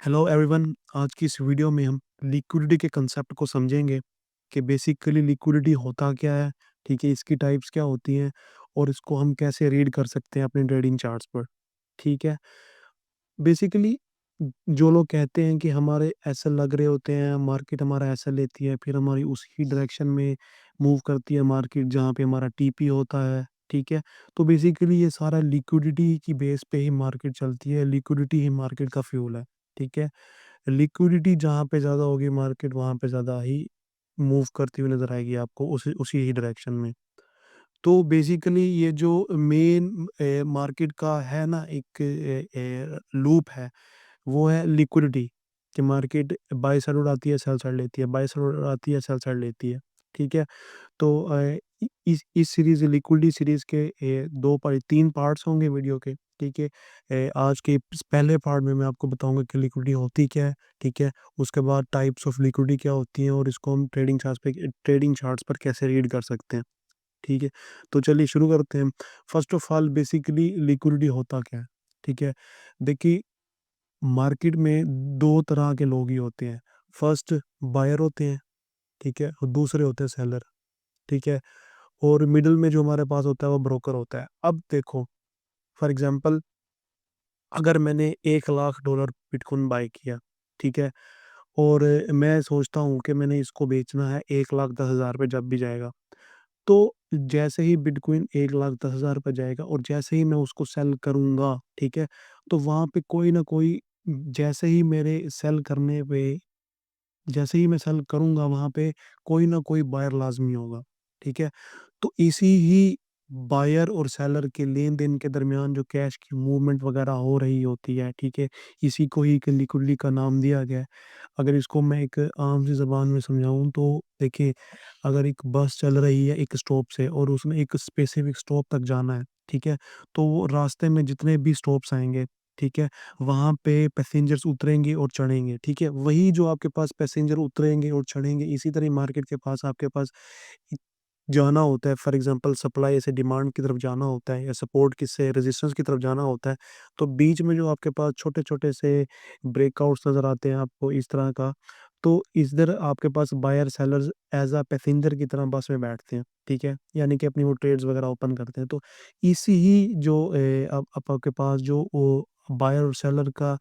Hello everyone. आज की इस वीडियो में हम लिक्विडिटी के कंसेप्ट को समझेंगे कि बेसिकली लिक्विडिटी होता क्या है। ठीक है, इसकी टाइप्स क्या होती हैं और इसको हम कैसे रीड कर सकते हैं अपने ट्रेडिंग चार्ट्स पर। ठीक है, बेसिकली जो लोग कहते हैं कि हमारे ऐसे लग रहे होते हैं, मार्केट हमारा ऐसा लेती है, फिर हमारी उसी डायरेक्शन में मूव करती है मार्केट जहाँ पे हमारा टीपी होता है। ठीक है, तो बेसिकली ये सारा लिक्विडिटी की बेस पे ही मार्केट चलती है। लिक्विडिटी ही मार्केट का फ्यूल है। ठीक है, लिक्विडिटी जहाँ पे ज़्यादा होगी मार्केट वहाँ पे ज़्यादा ही मूव करती हुई नज़र आएगी आपको उसी उसी ही डायरेक्शन में। तो बेसिकली ये जो मेन मार्केट का है ना एक लूप है, वो है लिक्विडिटी कि मार्केट बाय साइड उड़ाती है, सेल साइड लेती है, बाय साइड उड़ाती है, सेल साइड लेती है। ठीक है? तो इस सीरीज़ लिक्विडिटी सीरीज़ के 2 पार्ट 3 पार्ट्स होंगे वीडियो के। ठीक है? आज के पहले पार्ट में मैं आपको बताऊँगा कि लिक्विडिटी होती क्या है। ठीक है? उसके बाद टाइप्स ऑफ लिक्विडिटी क्या होती हैं और इसको हम ट्रेडिंग चार्ट्स पर कैसे रीड कर सकते हैं। ठीक है? तो चलिए शुरू करते हैं। First of all basically liquidity होता क्या है? ठीक है? देखिए, मार्केट में 2 तरह के लोग ही होते हैं। फर्स्ट बायर होते हैं, ठीक है? और दूसरे होते हैं सेलर, ठीक है? और मिडल में जो हमारे पास होता है वो ब्रोकर होता है। अब देखो, फॉर एग्ज़ाम्पल अगर मैंने $1,00,000 बिटकॉइन बाय किया, ठीक है? और मैं सोचता हूँ कि मैंने इसको बेचना है 1,10,000 पे जब भी जाएगा। तो जैसे ही बिटकॉइन 1,10,000 पे जाएगा और जैसे ही मैं उसको सेल करूँगा, ठीक है? तो वहाँ पे कोई न कोई जैसे ही मेरे सेल करने पे जैसे ही मैं सेल करूँगा वहाँ पे कोई न कोई बायर लाज़मी होगा, ठीक है? तो इसी ही बायर और सेलर के लेन-देन के दरमियान जो कैश की मूवमेंट वग़ैरह हो रही होती है, ठीक है? इसी को ही एक लिक्विडिटी का नाम दिया गया है। अगर इसको मैं एक आम सी ज़बान में समझाऊँ तो देखिए, अगर एक बस चल रही है एक स्टॉप से और उसने एक स्पेसिफ़िक स्टॉप तक जाना है, ठीक है? तो वो रास्ते में जितने भी स्टॉप्स आएँगे, ठीक है? वहाँ पे पैसेंजर्स उतरेंगे और चढ़ेंगे, ठीक है? वही जो आपके पास पैसेंजर उतरेंगे और चढ़ेंगे, इसी तरह मार्केट के पास आपके पास इ जाना होता है। फॉर एग्ज़ाम्पल सप्लाई से डिमांड की तरफ जाना होता है या सपोर्ट की से रेजिस्टेंस की तरफ जाना होता है। तो बीच में जो आपके पास छोटे-छोटे से ब्रेकआउट्स नज़र आते हैं आपको इस तरह का, तो इधर आपके पास buyer sellers as a passenger की तरह बस में बैठते हैं, ठीक है? यानी कि अपनी वो ट्रेड्स वग़ैरह ओपन करते हैं। तो इसी ही जो अब आपके पास जो वो बायर और सेलर का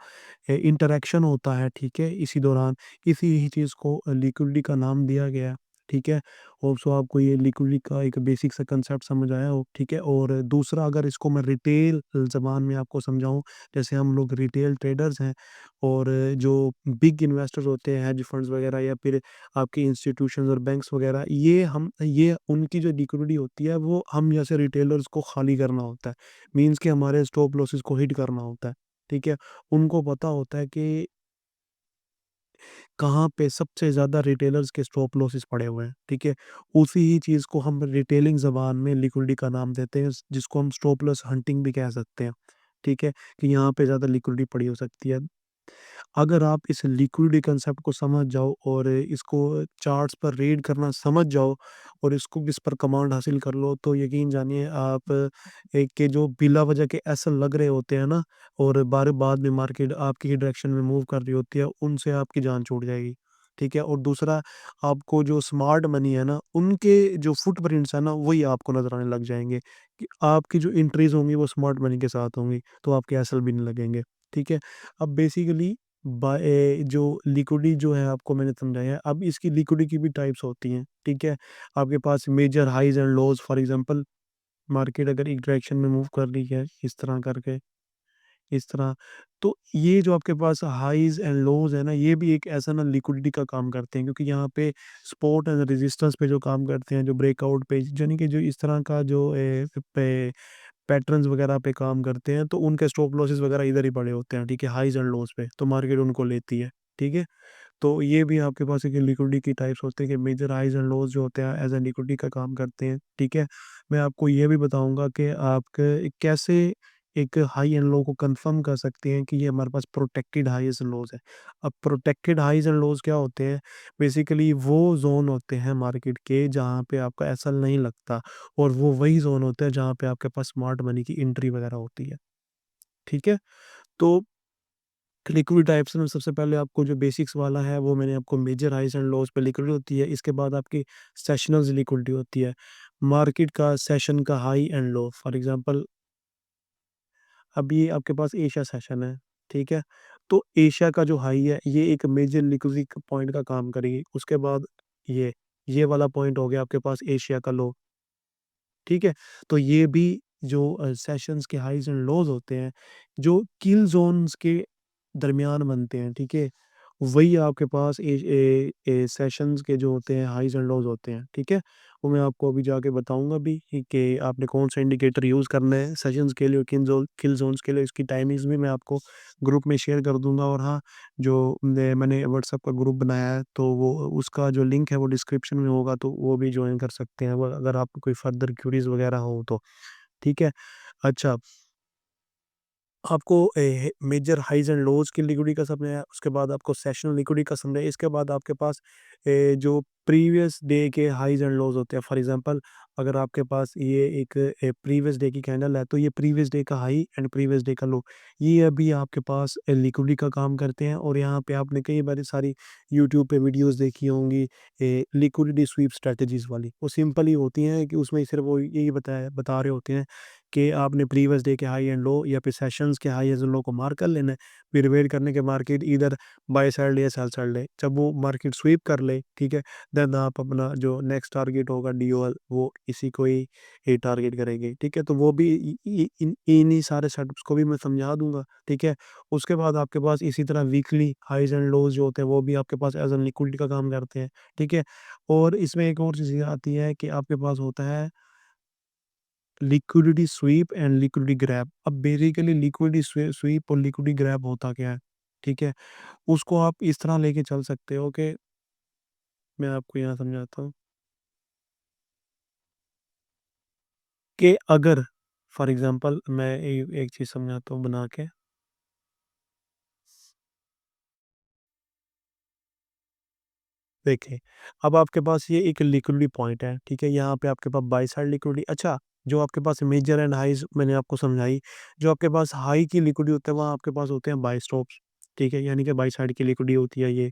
इंटरैक्शन होता है, ठीक है? इसी दौरान इसी ही चीज़ को लिक्विडिटी का नाम दिया गया है, ठीक है? होप सो आपको ये लिक्विडिटी का एक बेसिक सा कांसेप्ट समझ आया हो, ठीक है? और दूसरा अगर इसको मैं रिटेल ज़बान में आपको समझाऊँ, जैसे हम लोग रिटेल ट्रेडर्स हैं और जो बिग इन्वेस्टर्स होते हैं, हेज फंड्स वगैरह या फिर आपके इंस्टीट्यूशंस और बैंक्स वगैरह, ये उनकी जो लिक्विडिटी होती है, वो हम जैसे रिटेलर्स को खाली करना होता है। मीन्स कि हमारे स्टॉप लॉसेस को हिट करना होता है, ठीक है? उनको पता होता है कि कहाँ पे सबसे ज़्यादा रिटेलर्स के स्टॉप लॉसेस पड़े हुए हैं, ठीक है? उसी ही चीज़ को हम रिटेलिंग ज़बान में लिक्विडिटी का नाम देते हैं, जिसको हम स्टॉप लॉस हंटिंग भी कह सकते हैं, ठीक है? कि यहाँ पे ज़्यादा लिक्विडिटी पड़ी हो सकती है। अगर आप इस लिक्विडिटी कंसेप्ट को समझ जाओ और इसको चार्ट्स पर रीड करना समझ जाओ और इसको इस पर कमांड हासिल कर लो, तो यकीन जानिए आप एक के जो बिला वजह के ऐसे लग रहे होते हैं ना और बार बाद में मार्केट आपकी ही डायरेक्शन में मूव कर रही होती है, उनसे आपकी जान छूट जाएगी। ठीक है? और दूसरा, आपको जो स्मार्ट मनी है ना, उनके जो फुटप्रिंट्स है ना, वही आपको नज़र आने लग जाएँगे कि आपकी जो एंट्रीज़ होंगी वो स्मार्ट मनी के साथ होंगी, तो आपके एसएल भी नहीं लगेंगे। ठीक है? अब बेसिकली जो लिक्विडिटी जो है आपको मैंने समझाया, अब इसकी लिक्विडिटी की भी टाइप्स होती हैं, ठीक है? आपके पास major highs and lows, for example market अगर एक डायरेक्शन में मूव कर रही है, इस तरह करके, इस तरह, तो ये जो आपके पास हाइज़ एंड लोज़ है ना, ये भी एक ऐसा ना लिक्विडिटी का काम करते हैं क्योंकि यहाँ पे सपोर्ट एंड रेजिस्टेंस पे जो काम करते हैं, जो ब्रेकआउट पे यानी कि जो इस तरह का जो पे पैटर्न्स वगैरह पे काम करते हैं, तो उनके स्टॉप लॉसेस वगैरह इधर ही पड़े होते हैं, ठीक है? हाइज़ एंड लोज़ पे, तो मार्केट उनको लेती है, ठीक है? तो ये भी आपके पास एक लिक्विडिटी की टाइप्स होते हैं कि मेजर हाइज़ एंड लोज़ जो होते हैं एज़ अ लिक्विडिटी का काम करते हैं, ठीक है? मैं आपको ये भी बताऊँगा कि आप कैसे एक हाई एंड लो को कन्फर्म कर सकते हैं कि ये हमारे पास प्रोटेक्टेड हाइज़ एंड लोज़ है। अब प्रोटेक्टेड हाइज़ एंड लोज़ क्या होते हैं? बेसिकली वो ज़ोन होते हैं मार्केट के जहाँ पे आपका एसएल नहीं लगता और वो वही ज़ोन होते हैं जहाँ पे आपके पास स्मार्ट मनी की एंट्री वगैरह होती है, ठीक है? तो लिक्विड टाइप्स में सबसे पहले आपको जो बेसिक्स वाला है वो मैंने आपको मेजर हाइज एंड लोज पे लिक्विड होती है। इसके बाद आपकी सेशनल लिक्विडिटी होती है, मार्केट का सेशन का high and low. For example अभी आपके पास एशिया सेशन है, ठीक है? तो एशिया का जो हाई है ये एक मेजर लिक्विडिटी पॉइंट का काम करेगी। उसके बाद ये ये वाला पॉइंट हो गया आपके पास एशिया का लो, ठीक है? तो ये भी जो सेशंस के हाइज़ एंड लोज़ होते हैं, जो किल ज़ोन्स के दरमियान बनते हैं, ठीक है? वही आपके पास सेशंस के जो होते हैं हाइज़ एंड लोज़ होते हैं, ठीक है? वो मैं आपको अभी जाके बताऊँगा भी कि आपने कौन-सा इंडिकेटर यूज़ करना है सेशंस के लिए और किल ज़ोन्स के लिए। इसकी टाइमिंग्स भी मैं आपको ग्रुप में शेयर कर दूँगा। और हाँ, जो मैंने व्हाट्सएप का ग्रुप बनाया है तो वो उसका जो लिंक है वो डिस्क्रिप्शन में होगा, तो वो भी जॉइन कर सकते हैं वो अगर आपको कोई फर्दर क्वेरीज़ वगैरह हो तो, ठीक है? अच्छा, आपको मेजर हाइज़ एंड लोज़ की लिक्विडिटी का समझना है, उसके बाद आपको सेशनल लिक्विडिटी का समझना है, इसके बाद आपके पास जो प्रीवियस डे के हाइज़ एंड लोज़ होते हैं। फॉर एग्ज़ाम्पल अगर आपके पास ये एक प्रीवियस डे की कैंडल है, तो ये प्रीवियस डे का हाई एंड प्रीवियस डे का लो, ये अभी आपके पास लिक्विडिटी का काम करते हैं। और यहाँ पे आपने कई बारी सारी यूट्यूब पे वीडियोज़ देखी होंगी लिक्विडिटी स्वीप स्ट्रैटेजीज़ वाली। वो सिंपल ही होती हैं कि उसमें सिर्फ़ वो यही बता रहे होते हैं कि आपने प्रीवियस डे के हाई एंड लो या फिर सेशंस के हाई एंड लो को मार्क कर लेना है। फिर वेट करने के मार्केट इधर बाय साइड ले या सेल साइड ले। जब वो मार्केट स्वीप कर ले, ठीक है? देन आप अपना जो नेक्स्ट टारगेट होगा डीओएल वो इसी को ही टारगेट करेंगे, ठीक है? तो वो भी इ इ इन इन्हीं सारे सेटअप्स को भी मैं समझा दूँगा, ठीक है? उसके बाद आपके पास इसी तरह वीकली हाइज़ एंड लोज़ जो होते हैं वो भी आपके पास एज़ एन लिक्विडिटी का काम करते हैं, ठीक है? और इसमें एक और चीज़ आती है कि आपके पास होता है liquidity SVEEP and liquidity grab. अब बेसिकली लिक्विडिटी स्वीप और लिक्विडिटी ग्रैब होता क्या है, ठीक है? उसको आप इस तरह लेके चल सकते हो कि मैं आपको यहाँ समझाता हूँ कि अगर फॉर एग्ज़ाम्पल मैं एक चीज़ समझाता हूँ बना के। देखिए, अब आपके पास ये एक लिक्विडिटी पॉइंट है, ठीक है? यहाँ पे आपके पास बाय साइड लिक्विडिटी अच्छा, जो आपके पास मेजर एंड हाइज़ मैंने आपको समझाई। जो आपके पास हाई की लिक्विडिटी होता है, वहाँ आपके पास होते हैं बाय स्टॉप्स, ठीक है? यानी कि बाय साइड की लिक्विडिटी होती है ये,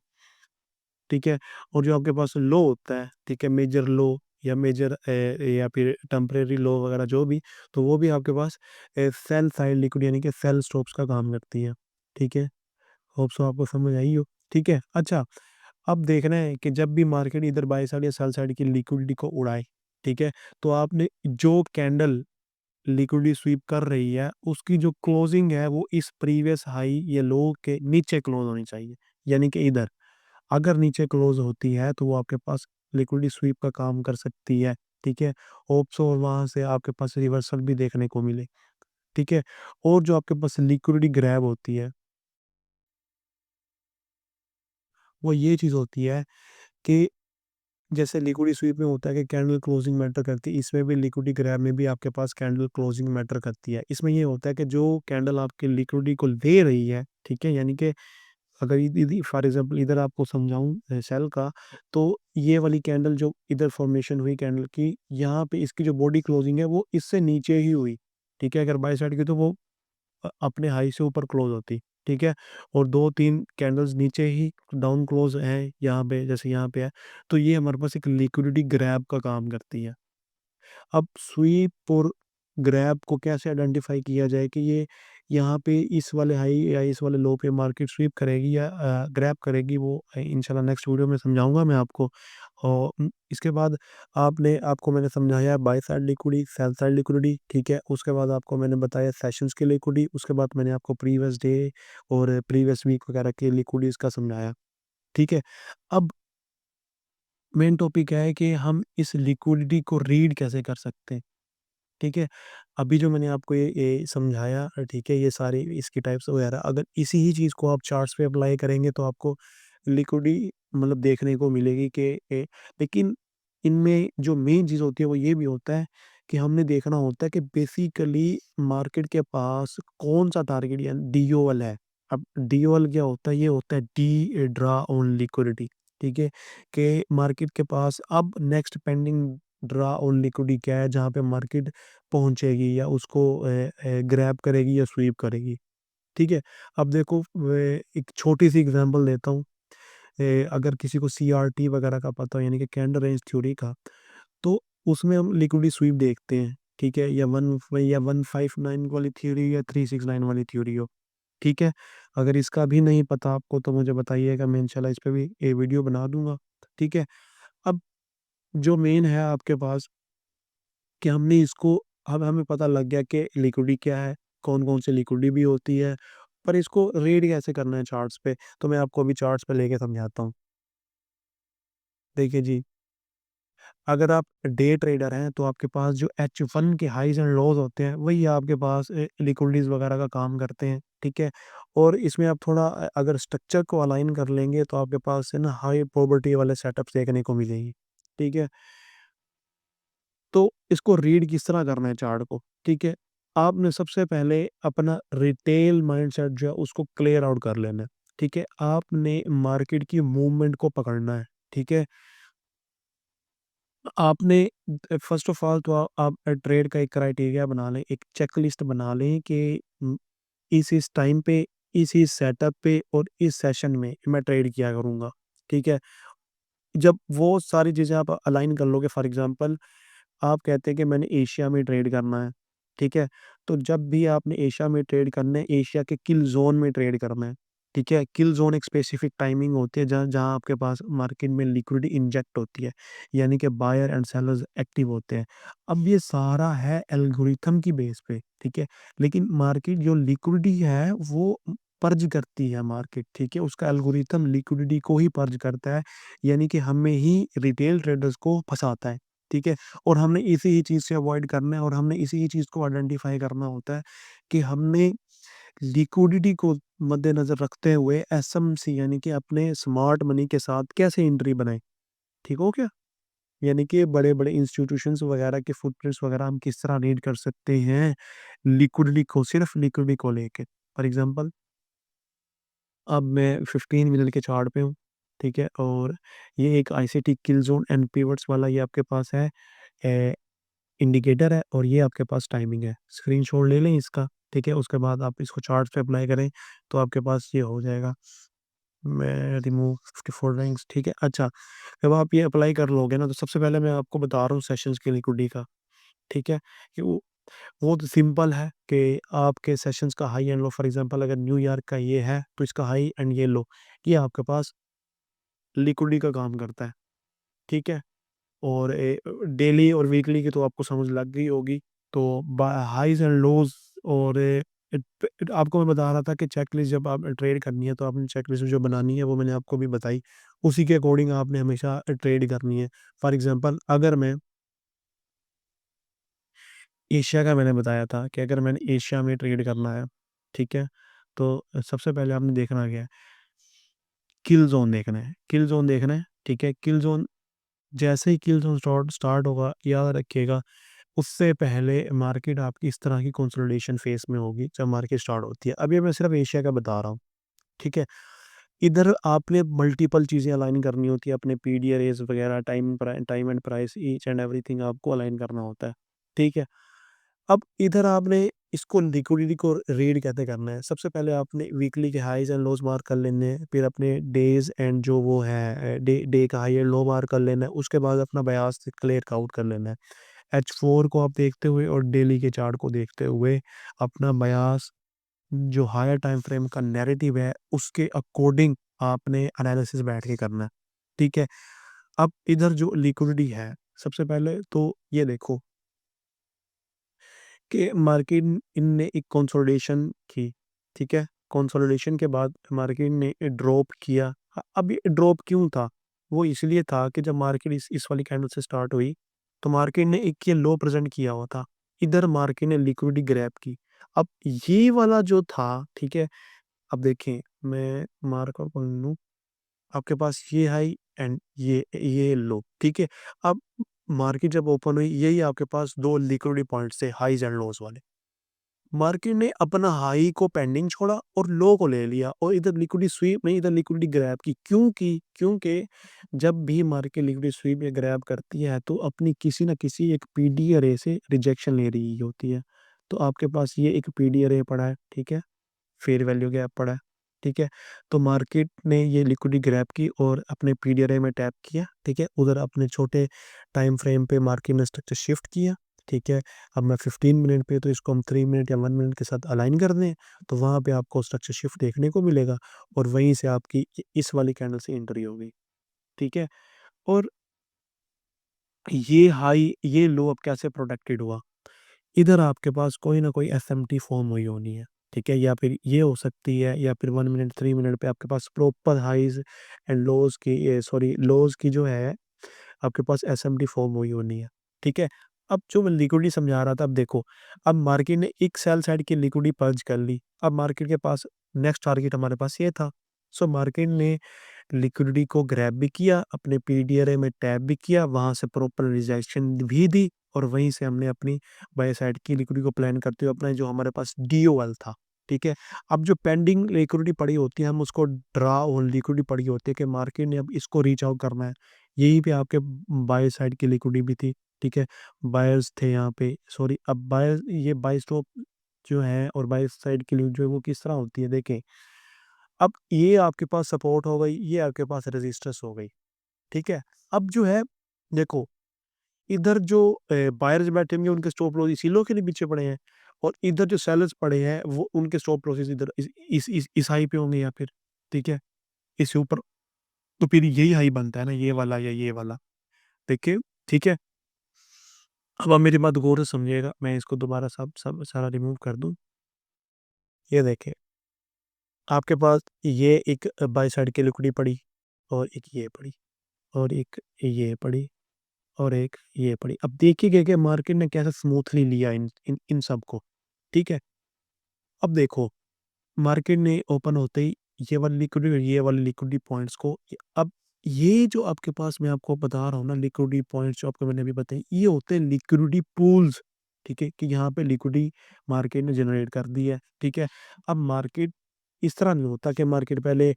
ठीक है? और जो आपके पास लो होता है, ठीक है? मेजर लो या मेजर या फिर टेम्परेरी लो वगैरह जो भी, तो वो भी आपके पास सेल साइड लिक्विडिटी यानी कि सेल स्टॉप्स का काम करती है, ठीक है? होप सो आपको समझ आई हो, ठीक है? अच्छा, अब देखना है कि जब भी मार्केट इधर बाय साइड या सेल साइड की लिक्विडिटी को उड़ाए, ठीक है? तो आपने जो कैंडल लिक्विडिटी स्वीप कर रही है, उसकी जो क्लोजिंग है वो इस प्रीवियस हाई या लो के नीचे क्लोज़ होनी चाहिए, यानी कि इधर। अगर नीचे क्लोज़ होती है तो वो आपके पास लिक्विडिटी स्वीप का काम कर सकती है, ठीक है? होप सो और वहाँ से आपके पास रिवर्सल भी देखने को मिले, ठीक है? और जो आपके पास लिक्विडिटी ग्रैब होती है, वो ये चीज़ होती है कि जैसे लिक्विडिटी स्वीप में होता है कि कैंडल क्लोजिंग मैटर करती है, इसमें भी लिक्विडिटी ग्रैब में भी आपके पास कैंडल क्लोजिंग मैटर करती है। इसमें ये होता है कि जो कैंडल आपकी लिक्विडिटी को दे रही है, ठीक है? यानी कि अगर इध फॉर एग्ज़ाम्पल इधर आपको समझाऊँ सेल का, तो ये वाली कैंडल जो इधर फ़ॉर्मेशन हुई कैंडल की, यहाँ पे इसकी जो बॉडी क्लोजिंग है वो इससे नीचे ही हुई, ठीक है? अगर बाय साइड की तो वो अपने हाई से ऊपर क्लोज़ होती, ठीक है? और 2-3 कैंडल्स नीचे ही डाउन क्लोज़ हैं यहाँ पे, जैसे यहाँ पे है, तो ये हमारे पास एक लिक्विडिटी ग्रैब का काम करती है। अब स्वीप और ग्रैब को कैसे आइडेंटिफाई किया जाए कि ये यहाँ पे इस वाले हाई या इस वाले लो पे मार्केट स्वीप करेगी या ग्रैब करेगी, वो इंशाल्लाह नेक्स्ट वीडियो में समझाऊँगा मैं आपको। और इसके बाद आपने आपको मैंने समझाया by side liquidity, sell side liquidity, ठीक है? उसके बाद आपको मैंने बताया सेशंस की लिक्विडिटी, उसके बाद मैंने आपको प्रीवियस डे और प्रीवियस वीक वगैरह की लिक्विडिटीज़ का समझाया, ठीक है? अब मेन टॉपिक है कि हम इस लिक्विडिटी को रीड कैसे कर सकते हैं? ठीक है? अभी जो मैंने आपको ये समझाया ठीक है? ये सारी इसकी टाइप्स वगैरह अगर इसी ही चीज़ को आप चार्ट्स पे अप्लाई करेंगे तो आपको लिक्विडिटी मतलब देखने को मिलेगी कि लेकिन इनमें जो मेन चीज़ होती है वो ये भी होता है कि हमने देखना होता है कि बेसिकली मार्केट के पास कौन-सा टारगेट या डीओएल है। अब डीओएल क्या होता है? ये होता है डी ड्रा ऑन लिक्विडिटी, ठीक है? कि मार्केट के पास अब next pending draw on liquidity क्या है, जहाँ पे मार्केट पहुँचेगी या उसको ग्रैब करेगी या स्वीप करेगी। ठीक है? अब देखो एक छोटी-सी एग्ज़ाम्पल देता हूँ। अगर किसी को सीआरटी वगैरह का पता हो यानी कि कैंडल रेंज थ्योरी का, तो उसमें हम लिक्विडिटी स्वीप देखते हैं, ठीक है? या 159 वाली थ्योरी या 369 वाली थ्योरी हो, ठीक है? अगर इसका भी नहीं पता आपको तो मुझे बताइएगा, मैं इंशाल्लाह इस पे भी वीडियो बना दूँगा, ठीक है? अब जो मेन है आपके पास कि हमने इसको अब हमें पता लग गया कि लिक्विडिटी क्या है, कौन-कौन सी लिक्विडिटी भी होती है, पर इसको रीड कैसे करना है चार्ट्स पे, तो मैं आपको अभी चार्ट्स पे लेके समझाता हूँ। देखिए जी, अगर आप डे ट्रेडर हैं तो आपके पास जो H1 के हाइज़ एंड लोज़ होते हैं, वही आपके पास लिक्विडिटीज़ वगैरह का काम करते हैं, ठीक है? और इसमें आप थोड़ा अगर स्ट्रक्चर को अलाइन कर लेंगे तो आपके पास है ना हाई प्रोबेबिलिटी वाले सेटअप्स देखने को मिलेंगी, ठीक है? तो इसको रीड किस तरह करना है चार्ट को, ठीक है? आपने सबसे पहले अपना रिटेल माइंडसेट जो है उसको क्लियर आउट कर लेना है, ठीक है? आपने मार्केट की मूवमेंट को पकड़ना है, ठीक है? आपने फर्स्ट ऑफ ऑल तो आप ट्रेड का एक क्राइटेरिया बना लें, एक चेकलिस्ट बना लें कि इस टाइम पे, इस सेटअप पे और इस सेशन में मैं ट्रेड किया करूँगा, ठीक है? जब वो सारी चीज़ें आप अलाइन कर लोगे फॉर एग्ज़ाम्पल आप कहते हैं कि मैंने एशिया में ट्रेड करना है, ठीक है? तो जब भी आपने एशिया में ट्रेड करना है, एशिया के किल ज़ोन में ट्रेड करना है, ठीक है? किल ज़ोन एक स्पेसिफिक टाइमिंग होती है जहाँ जहाँ आपके पास मार्केट में लिक्विडिटी इंजेक्ट होती है, यानी कि बायर एंड सेलर्स एक्टिव होते हैं। अब ये सारा है एल्गोरिथम की बेस पे, ठीक है? लेकिन मार्केट जो लिक्विडिटी है वो पर्ज करती है मार्केट, ठीक है? उसका एल्गोरिथम लिक्विडिटी को ही पर्ज करता है, यानी कि हमें ही रिटेल ट्रेडर्स को फँसाता है, ठीक है? और हमने इसी ही चीज़ से अवॉइड करना है और हमने इसी ही चीज़ को आइडेंटिफ़ाई करना होता है कि हमने लिक्विडिटी को मद्देनज़र रखते हुए एसएमसी यानी कि अपने स्मार्ट मनी के साथ कैसे एंट्री बनाएँ, ठीक हो गया? यानी कि बड़े-बड़े इंस्टीट्यूशंस वगैरह के फुटप्रिंट्स वगैरह हम किस तरह रीड कर सकते हैं, लिक्विडिटी को, सिर्फ़ लिक्विडिटी को लेके। फॉर एग्ज़ाम्पल अब मैं 15 मिनट के चार्ट पे हूँ, ठीक है? और ये एक ICT kill zone and pivots वाला ये आपके पास है इंडिकेटर है और ये आपके पास टाइमिंग है। स्क्रीनशॉट ले लें इसका, ठीक है? उसके बाद आप इसको चार्ट्स पे अप्लाई करें, तो आपके पास ये हो जाएगा। मैं रिमूव 54 रैंक्स ठीक है? अच्छा, जब आप ये अप्लाई कर लोगे ना, तो सबसे पहले मैं आपको बता रहा हूँ सेशंस की लिक्विडिटी का, ठीक है? कि वो तो सिंपल है कि आपके सेशंस का high and low for example अगर न्यूयॉर्क का ये है, तो इसका हाई एंड ये लो, ये आपके पास लिक्विडिटी का काम करता है, ठीक है? और डेली और वीकली की तो आपको समझ लग गई होगी। तो बा हाइज़ एंड लोज़ और आपको मैं बता रहा था कि चेकलिस्ट जब आप ट्रेड करनी है तो आपने चेकलिस्ट जो बनानी है वो मैंने आपको भी बताई। उसी के अकॉर्डिंग आपने हमेशा ट्रेड करनी है। फॉर एग्ज़ाम्पल अगर मैं एशिया का मैंने बताया था कि अगर मैंने एशिया में ट्रेड करना है, ठीक है? तो सबसे पहले आपने देखना क्या है, किल ज़ोन देखना है। किल ज़ोन देखना है, ठीक है? किल ज़ोन जैसे ही किल ज़ोन स्टार्ट होगा, याद रखिएगा उससे पहले मार्केट आपकी इस तरह की कंसोलिडेशन फेज़ में होगी जब मार्केट स्टार्ट होती है। अभी मैं सिर्फ़ एशिया का बता रहा हूँ, ठीक है? इधर आपने मल्टीपल चीज़ें अलाइन करनी होती है, अपने पीडी अरेज़ वगैरह time and price each and everything आपको अलाइन करना होता है, ठीक है? अब इधर आपने इसको लिक्विडिटी को रीड कैसे करना है? सबसे पहले आपने वीकली के हाइज़ एंड लोज़ मार्क कर लेने हैं, फिर अपने डेज़ एंड जो वो है डे डे का हाई एंड लो मार्क कर लेना है, उसके बाद अपना बयास क्लियर आउट कर लेना है। H4 को आप देखते हुए और डेली के चार्ट को देखते हुए अपना बयास जो हायर टाइम फ्रेम का नैरेटिव है उसके अकॉर्डिंग आपने एनालिसिस बैठ के करना है, ठीक है? अब इधर जो लिक्विडिटी है, सबसे पहले तो ये देखो कि मार्केट ने एक कंसोलिडेशन की, ठीक है? कंसोलिडेशन के बाद मार्केट ने ड्रॉप किया। अब ये ड्रॉप क्यों था? वो इसलिए था कि जब मार्केट इस वाली कैंडल से स्टार्ट हुई, तो मार्केट ने एक ये लो प्रेज़ेंट किया हुआ था। इधर मार्केट ने लिक्विडिटी ग्रैब की। अब ये वाला जो था, ठीक है? अब देखें, मैं मार्क आउट कर लूँ, आपके पास ये हाई एंड ये लो, ठीक है? अब मार्केट जब ओपन हुई, यही आपके पास 2 लिक्विडिटी पॉइंट्स थे हाइज़ एंड लोज़ वाले। मार्केट ने अपना हाई को पेंडिंग छोड़ा और लो को ले लिया और इधर लिक्विडिटी स्वीप नहीं, इधर लिक्विडिटी ग्रैब की। क्यों की? क्योंकि जब भी मार्केट लिक्विडिटी स्वीप या ग्रैब करती है तो अपनी किसी न किसी एक पीडी अरे से रिजेक्शन ले रही होती है। तो आपके पास ये एक पीडी अरे पड़ा है, ठीक है? फेयर वैल्यू गैप पड़ा है, ठीक है? तो मार्केट ने ये लिक्विडिटी ग्रैब की और अपने पीडीआरए में टैप किया, ठीक है? उधर अपने छोटे टाइम फ्रेम पे मार्केट ने स्ट्रक्चर शिफ्ट किया, ठीक है? अब मैं 15 मिनट पे, तो इसको हम 3 मिनट या 1 मिनट के साथ अलाइन कर दें, तो वहाँ पे आपको स्ट्रक्चर शिफ्ट देखने को मिलेगा और वहीं से आपकी इस वाली कैंडल से एंट्री होगी, ठीक है? और ये हाई, ये लो अब कैसे प्रोटेक्टेड हुआ? इधर आपके पास कोई ना कोई एसएमटी फॉर्म हुई होनी है, ठीक है? या फिर ये हो सकती है, या फिर 1 मिनट 3 मिनट पे आपके पास प्रॉपर हाइज़ एंड लोज़ की, सॉरी, लोज़ की जो है आपके पास एसएमटी फॉर्म हुई होनी है, ठीक है? अब जो मैं लिक्विडिटी समझा रहा था, अब देखो, अब मार्केट ने एक सेल साइड की लिक्विडिटी पर्ज कर ली। अब मार्केट के पास नेक्स्ट टारगेट हमारे पास ये था। सो मार्केट ने लिक्विडिटी को ग्रैब भी किया, अपने पीडीआरए में टैप भी किया, वहाँ से प्रॉपर रिजेक्शन भी दी और वहीं से हमने अपनी बाय साइड की लिक्विडिटी को प्लान करते हुए अपना जो हमारे पास डीओएल था, ठीक है? अब जो पेंडिंग लिक्विडिटी पड़ी होती है, हम उसको ड्रा ऑन लिक्विडिटी पड़ी होती है कि मार्केट ने अब इसको रीच आउट करना है। यहीं पे आपके बाय साइड की लिक्विडिटी भी थी, ठीक है? बायर्स थे यहाँ पे, सॉरी, अब बायर्स, ये बाय स्टॉप जो है और बाय साइड की लिक्विडिटी जो है वो किस तरह होती है देखें। अब ये आपके पास सपोर्ट हो गई, ये आपके पास रेजिस्टेंस हो गई, ठीक है? अब जो है, देखो, इधर जो बायर्स बैठे होंगे उनके स्टॉप लॉस इसी लो के लिए पीछे पड़े हैं और इधर जो सेलर्स पड़े हैं वो उनके स्टॉप लॉसेस इधर इस हाई पे होंगे या फिर, ठीक है, इससे ऊपर। तो फिर यही हाई बनता है ना, ये वाला या ये वाला, देखिए, ठीक है? अब आप मेरी बात गौर से समझिएगा, मैं इसको दोबारा सब सब सारा रिमूव कर दूं। ये देखिए, आपके पास ये एक बाई साइड की लिक्विडिटी पड़ी और एक ये पड़ी और एक ये पड़ी और एक ये पड़ी। अब देखिए कि मार्केट ने कैसे स्मूथली लिया इन सबको, ठीक है? अब देखो, मार्केट ने ओपन होते ही ये वाली लिक्विडिटी और ये वाली लिक्विडिटी पॉइंट्स को, अब ये जो आपके पास मैं आपको बता रहा हूँ ना, लिक्विडिटी पॉइंट्स जो आपको मैंने अभी बताई, ये होते हैं लिक्विडिटी पूल्स, ठीक है? कि यहाँ पे लिक्विडिटी मार्केट ने जनरेट कर दी है, ठीक है? अब मार्केट इस तरह नहीं होता कि मार्केट पहले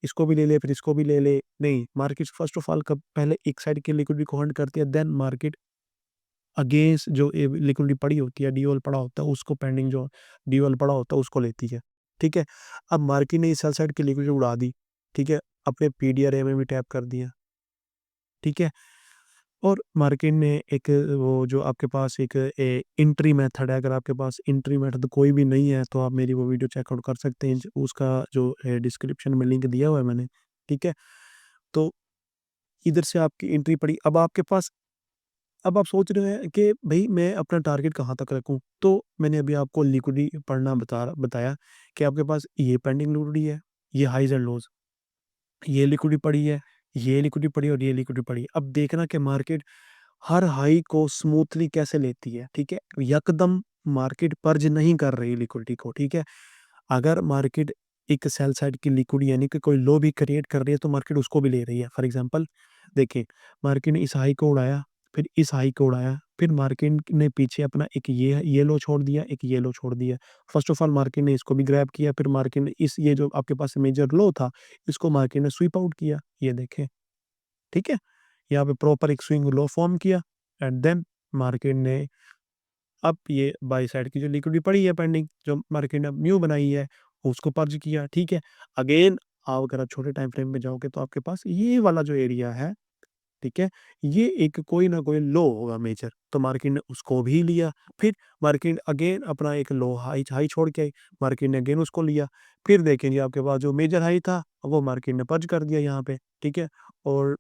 इसको भी ले ले फिर इसको भी ले ले, नहीं, मार्केट फर्स्ट ऑफ ऑल कब पहले एक साइड की लिक्विडिटी को होल्ड करती है, देन मार्केट अगेंस्ट जो लिक्विडिटी पड़ी होती है, डीओएल पड़ा होता है, उसको पेंडिंग जो डीओएल पड़ा होता है उसको लेती है, ठीक है? अब मार्केट ने इस सेल साइड की लिक्विडिटी उड़ा दी, ठीक है? अपने पीडीआरए में भी टैप कर दिया, ठीक है? और मार्केट ने एक वो जो आपके पास एक एंट्री मेथड है, अगर आपके पास एंट्री मेथड कोई भी नहीं है तो आप मेरी वो वीडियो चेकआउट कर सकते हैं, उसका जो डिस्क्रिप्शन में लिंक दिया हुआ है मैंने, ठीक है? तो इधर से आपकी एंट्री पड़ी, अब आपके पास, अब आप सोच रहे हैं कि भई मैं अपना टारगेट कहाँ तक रखूँ? तो मैंने अभी आपको लिक्विडिटी पढ़ना बताया कि आपके पास ये पेंडिंग लिक्विडिटी है, ये हाइज़ एंड लोज़, ये लिक्विडिटी पड़ी है, ये लिक्विडिटी पड़ी है और ये लिक्विडिटी पड़ी है। अब देखना कि मार्केट हर हाई को स्मूथली कैसे लेती है, ठीक है? यकदम मार्केट पर्ज नहीं कर रही लिक्विडिटी को, ठीक है? अगर मार्केट एक सेल साइड की लिक्विडिटी यानी कि कोई लो भी क्रिएट कर रही है तो मार्केट उसको भी ले रही है। फॉर एग्ज़ाम्पल देखिए, मार्केट ने इस हाई को उड़ाया, फिर इस हाई को उड़ाया, फिर मार्केट ने पीछे अपना एक ये लो छोड़ दिया, एक ये लो छोड़ दिया। फर्स्ट ऑफ ऑल मार्केट ने इसको भी ग्रैब किया, फिर मार्केट ने इस ये जो आपके पास मेजर लो था, इसको मार्केट ने स्वीप आउट किया, ये देखें, ठीक है? यहाँ पे प्रॉपर एक स्विंग लो फॉर्म किया एंड देन मार्केट ने अब ये बाई साइड की जो लिक्विडिटी पड़ी है पेंडिंग, जो मार्केट ने अब न्यू बनाई है, उसको पर्ज किया, ठीक है? अगेन आप अगर आप छोटे टाइम फ्रेम में जाओगे तो आपके पास ये वाला जो एरिया है, ठीक है? ये एक कोई ना कोई लो होगा मेजर, तो मार्केट ने उसको भी लिया। फिर मार्केट अगेन अपना एक लो हाई हाई छोड़ के आई, मार्केट ने अगेन उसको लिया। फिर देखेंगे आपके पास जो मेजर हाई था, वो मार्केट ने पर्ज कर दिया यहाँ पे, ठीक है? और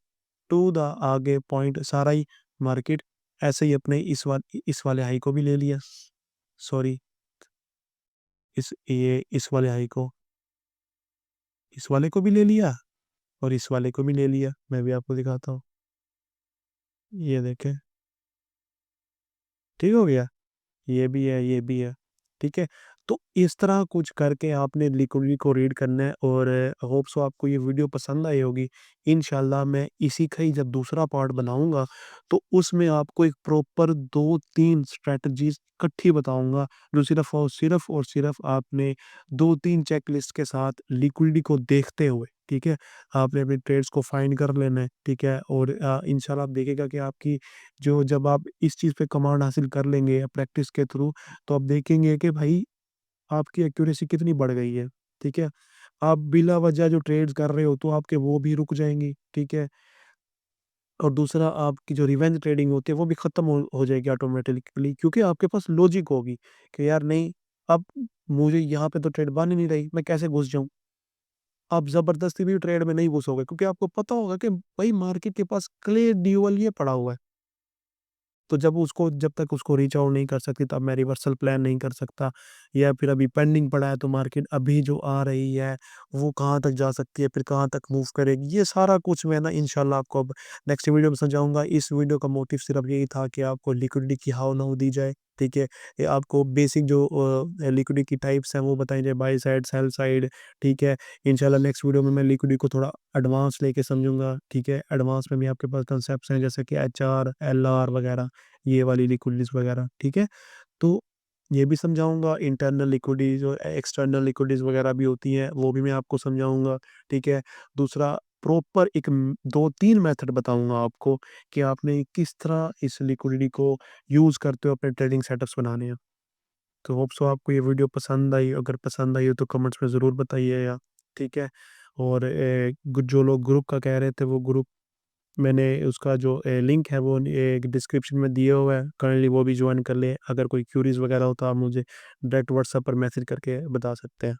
टू द आगे पॉइंट सारा ही मार्केट ऐसे ही अपने इस वाले हाई को भी ले लिया। सॉरी, इस वाले हाई को, इस वाले को भी ले लिया और इस वाले को भी ले लिया। मैं भी आपको दिखाता हूँ। ये देखें, ठीक हो गया? ये भी है, ये भी है, ठीक है? तो इस तरह कुछ करके आपने लिक्विडिटी को रीड करना है और होप सो आपको ये वीडियो पसंद आई होगी। इंशाल्लाह मैं इसी का ही जब दूसरा पार्ट बनाऊँगा, तो उसमें आपको एक प्रॉपर 2-3 स्ट्रैटेजीज़ इकट्ठी बताऊँगा, जो सिर्फ़ और सिर्फ़ आपने 2-3 चेकलिस्ट के साथ लिक्विडिटी को देखते हुए, ठीक है? आपने अपने ट्रेड्स को फाइंड कर लेना है, ठीक है? और इंशाल्लाह आप देखिएगा कि आपकी जो जब आप इस चीज़ पे कमांड हासिल कर लेंगे प्रैक्टिस के थ्रू, तो आप देखेंगे कि भाई आपकी एक्यूरेसी कितनी बढ़ गई है, ठीक है? आप बिला वजह जो ट्रेड्स कर रहे हो तो आपके वो भी रुक जाएँगी, ठीक है? और दूसरा आपकी जो रिवेंज ट्रेडिंग होती है वो भी ख़त्म हो जाएगी ऑटोमेटिकली, क्योंकि आपके पास लॉजिक होगी कि यार नहीं, अब मुझे यहाँ पे तो ट्रेड बन ही नहीं रही, मैं कैसे घुस जाऊँ? आप ज़बरदस्ती भी ट्रेड में नहीं घुसोगे, क्योंकि आपको पता होगा कि भाई मार्केट के पास क्लियर ड्यूअल ये पड़ा हुआ है। तो जब तक उसको रीच आउट नहीं कर सकती, तब मैं रिवर्सल प्लान नहीं कर सकता, या फिर अभी पेंडिंग पड़ा है तो मार्केट अभी जो आ रही है वो कहाँ तक जा सकती है, फिर कहाँ तक मूव करेगी, ये सारा कुछ मैं ना इंशाल्लाह आपको अब नेक्स्ट वीडियो में समझाऊंगा। इस वीडियो का मोटिव सिर्फ यही था कि आपको लिक्विडिटी की हाउ नाउ दी जाए, ठीक है? ये आपको बेसिक जो लिक्विडिटी की टाइप्स हैं वो बताई जाए, बाई साइड, सेल साइड, ठीक है? इंशाल्लाह नेक्स्ट वीडियो में मैं लिक्विडिटी को थोड़ा एडवांस लेके समझूंगा, ठीक है? एडवांस में भी आपके पास कंसेप्ट हैं जैसे कि एचआर, एलआर वगैरह, ये वाली लिक्विडिटीज़ वगैरह, ठीक है? तो ये भी समझाऊँगा, इंटरनल लिक्विडिटीज़ और एक्सटर्नल लिक्विडिटीज़ वगैरह भी होती हैं, वो भी मैं आपको समझाऊँगा, ठीक है? दूसरा प्रॉपर एक 2-3 मेथड बताऊँगा आपको कि आपने किस तरह इस लिक्विडिटी को यूज़ करते हो अपने ट्रेडिंग सेटअप्स बनाने हैं। तो होप सो आपको ये वीडियो पसंद आई, अगर पसंद आई हो तो कमेंट्स में ज़रूर बताइएगा, ठीक है? और जो लोग ग्रुप का कह रहे थे, वो ग्रुप मैंने उसका जो लिंक है वो एक डिस्क्रिप्शन में दिया हुआ है, काइंडली वो भी जॉइन कर लें। अगर कोई क्यूरीज़ वगैरह हो तो आप मुझे डायरेक्ट व्हाट्सएप पर मैसेज करके बता सकते हैं।